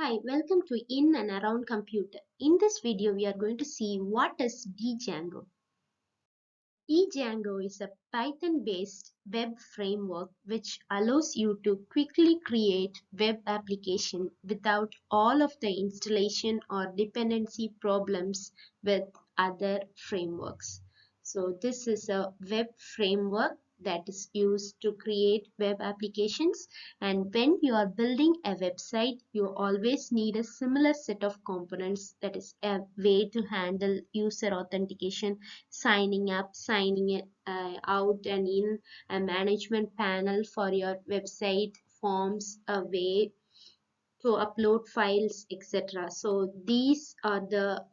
Hi, welcome to In and Around Computer. In this video, we are going to see what is Django. Django is a Python-based web framework which allows you to quickly create web application without all of the installation or dependency problems with other frameworks. So this is a web framework that is used to create web applications, and when you are building a website you always need a similar set of components, that is a way to handle user authentication, signing up, signing out and in, a management panel for your website, forms, a way to upload files, etc. So these are the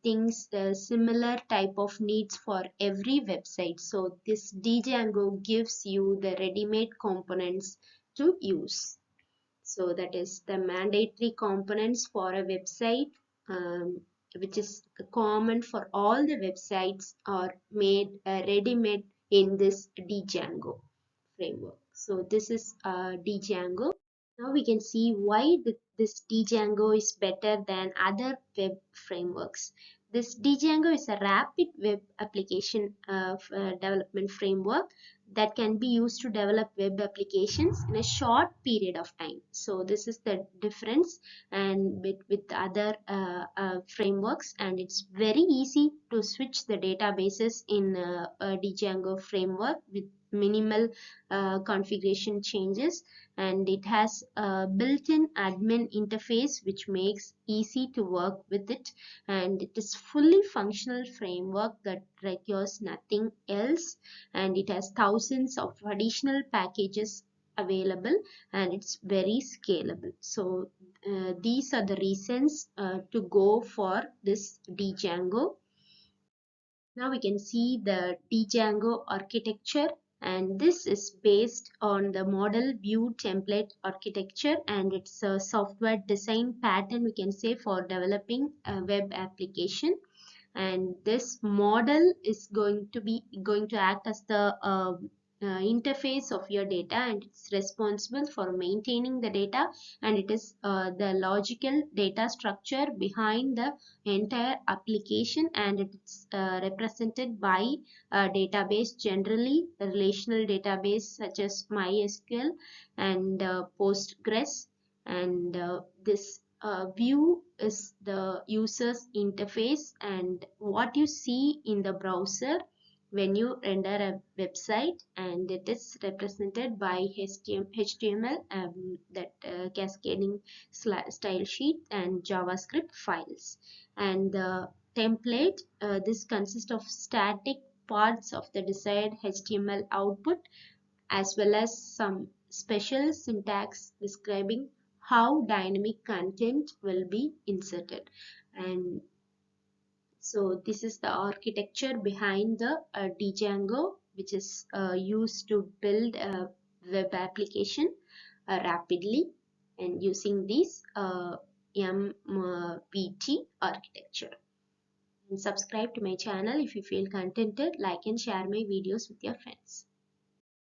things, the similar type of needs for every website. So this Django gives you the ready-made components to use. So that is the mandatory components for a website, which is common for all the websites, are made ready-made in this Django framework. So this is Django. Now we can see why this Django is better than other web frameworks. This Django is a rapid web application development framework that can be used to develop web applications in a short period of time. So this is the difference and with other frameworks, and it's very easy to switch the databases in a Django framework with minimal configuration changes, and it has a built-in admin interface which makes easy to work with it, and it is fully functional framework that requires nothing else, and it has thousands of additional packages available, and it's very scalable. So these are the reasons to go for this Django. Now we can see the Django architecture, and this is based on the model view template architecture, and it's a software design pattern, we can say, for developing a web application. And this model is going to act as the interface of your data, and it's responsible for maintaining the data, and it is the logical data structure behind the entire application, and it's represented by a database, generally a relational database such as MySql and Postgres, and this view is the user's interface, and what you see in the browser when you render a website, and it is represented by HTML, that cascading style sheet, and JavaScript files. And the template, this consists of static parts of the desired HTML output, as well as some special syntax describing how dynamic content will be inserted. And so this is the architecture behind the Django, which is used to build a web application rapidly and using this MVT architecture. And subscribe to my channel if you feel contented. Like and share my videos with your friends.